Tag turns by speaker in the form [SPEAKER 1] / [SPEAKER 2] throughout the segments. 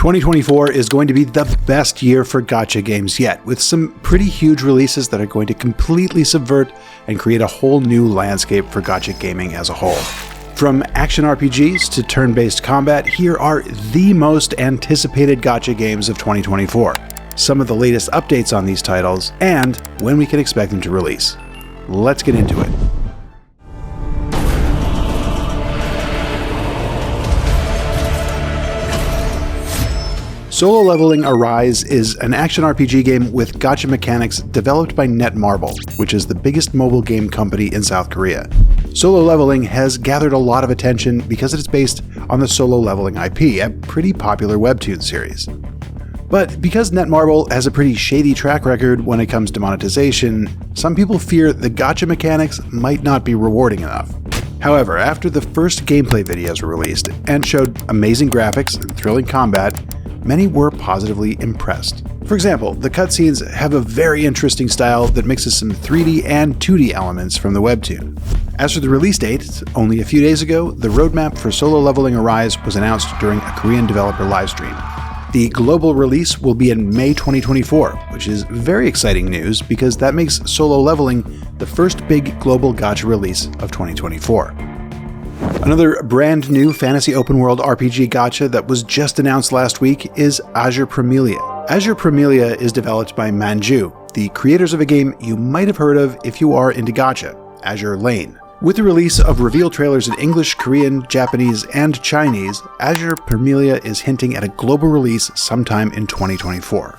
[SPEAKER 1] 2024 is going to be the best year for gacha games yet, with some pretty huge releases that are going to completely subvert and create a whole new landscape for gacha gaming as a whole. From action RPGs to turn-based combat, here are the most anticipated gacha games of 2024, some of the latest updates on these titles, and when we can expect them to release. Let's get into it. Solo Leveling Arise is an action RPG game with gacha mechanics developed by Netmarble, which is the biggest mobile game company in South Korea. Solo Leveling has gathered a lot of attention because it is based on the Solo Leveling IP, a pretty popular webtoon series. But because Netmarble has a pretty shady track record when it comes to monetization, some people fear the gacha mechanics might not be rewarding enough. However, after the first gameplay videos were released and showed amazing graphics and thrilling combat, many were positively impressed. For example, the cutscenes have a very interesting style that mixes some 3D and 2D elements from the webtoon. As for the release date, only a few days ago, the roadmap for Solo Leveling Arise was announced during a Korean developer livestream. The global release will be in May 2024, which is very exciting news because that makes Solo Leveling the first big global gacha release of 2024. Another brand new fantasy open world RPG gacha that was just announced last week is Azure Premilia. Azure Premilia is developed by Manju, the creators of a game you might have heard of if you are into gacha, Azure Lane. With the release of reveal trailers in English, Korean, Japanese, and Chinese, Azure Premilia is hinting at a global release sometime in 2024.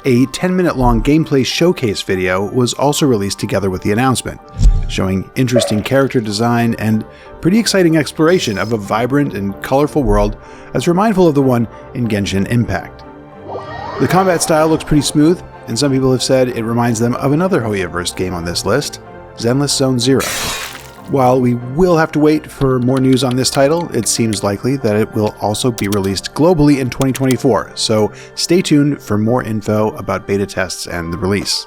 [SPEAKER 1] A 10-minute long gameplay showcase video was also released together with the announcement, showing interesting character design and pretty exciting exploration of a vibrant and colorful world that's remindful of the one in Genshin Impact. The combat style looks pretty smooth, and some people have said it reminds them of another Hoyoverse game on this list, Zenless Zone Zero. While we will have to wait for more news on this title, it seems likely that it will also be released globally in 2024, so stay tuned for more info about beta tests and the release.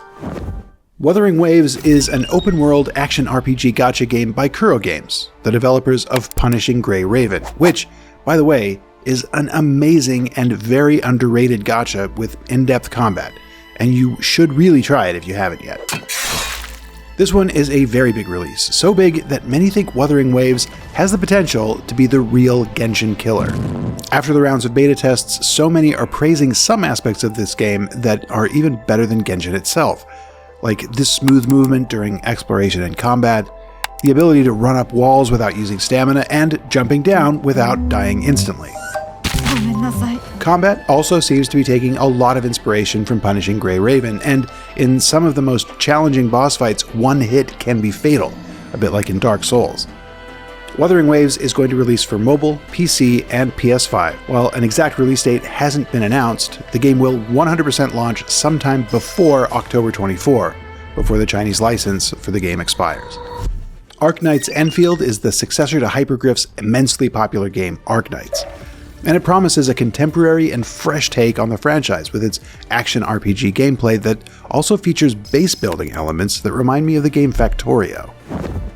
[SPEAKER 1] Wuthering Waves is an open-world action RPG gacha game by Kuro Games, the developers of Punishing Gray Raven, which, by the way, is an amazing and very underrated gacha with in-depth combat, and you should really try it if you haven't yet. This one is a very big release, so big that many think Wuthering Waves has the potential to be the real Genshin killer. After the rounds of beta tests, so many are praising some aspects of this game that are even better than Genshin itself, like this smooth movement during exploration and combat, the ability to run up walls without using stamina, and jumping down without dying instantly. Combat also seems to be taking a lot of inspiration from Punishing Gray Raven, and in some of the most challenging boss fights, one hit can be fatal, a bit like in Dark Souls. Wuthering Waves is going to release for mobile, PC, and PS5. While an exact release date hasn't been announced, the game will 100% launch sometime before October 24, before the Chinese license for the game expires. Arknight's Enfield is the successor to Hypergriff's immensely popular game Arknights, and it promises a contemporary and fresh take on the franchise with its action RPG gameplay that also features base building elements that remind me of the game Factorio.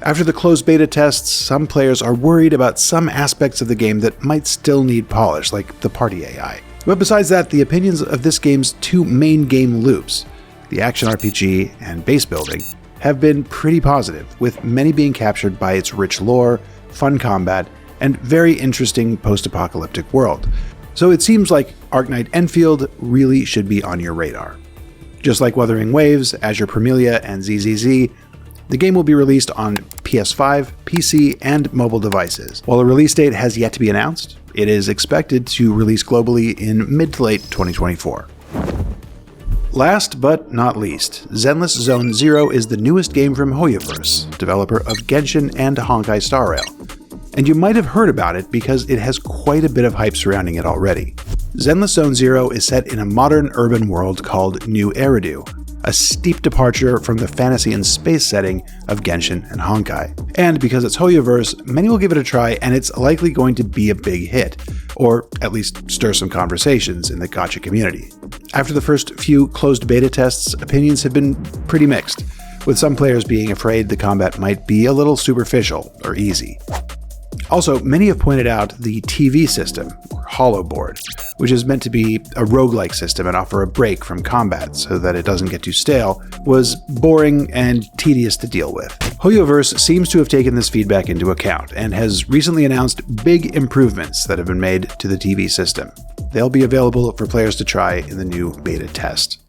[SPEAKER 1] After the closed beta tests, some players are worried about some aspects of the game that might still need polish, like the party AI. But besides that, the opinions of this game's two main game loops, the action RPG and base building, have been pretty positive, with many being captured by its rich lore, fun combat, and very interesting post-apocalyptic world. So it seems like Arknight Enfield really should be on your radar. Just like Wuthering Waves, Azure Premilia, and ZZZ, the game will be released on PS5, PC, and mobile devices. While a release date has yet to be announced, it is expected to release globally in mid to late 2024. Last but not least, Zenless Zone Zero is the newest game from Hoyoverse, developer of Genshin and Honkai Star Rail. And you might have heard about it because it has quite a bit of hype surrounding it already. Zenless Zone Zero is set in a modern urban world called New Eridu, a steep departure from the fantasy and space setting of Genshin and Honkai. And because it's Hoyoverse, many will give it a try and it's likely going to be a big hit, or at least stir some conversations in the gacha community. After the first few closed beta tests, opinions have been pretty mixed, with some players being afraid the combat might be a little superficial or easy. Also, many have pointed out the TV system, or Hollow Board, which is meant to be a roguelike system and offer a break from combat so that it doesn't get too stale, was boring and tedious to deal with. Hoyoverse seems to have taken this feedback into account and has recently announced big improvements that have been made to the TV system. They'll be available for players to try in the new beta test.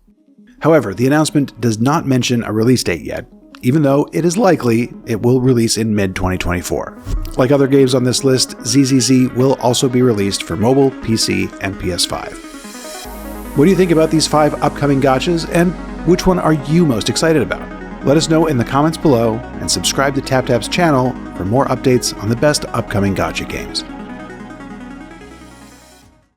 [SPEAKER 1] However, the announcement does not mention a release date yet, even though it is likely it will release in mid-2024. Like other games on this list, ZZZ will also be released for mobile, PC, and PS5. What do you think about these 5 upcoming gachas, and which one are you most excited about? Let us know in the comments below, and subscribe to TapTap's channel for more updates on the best upcoming gacha games.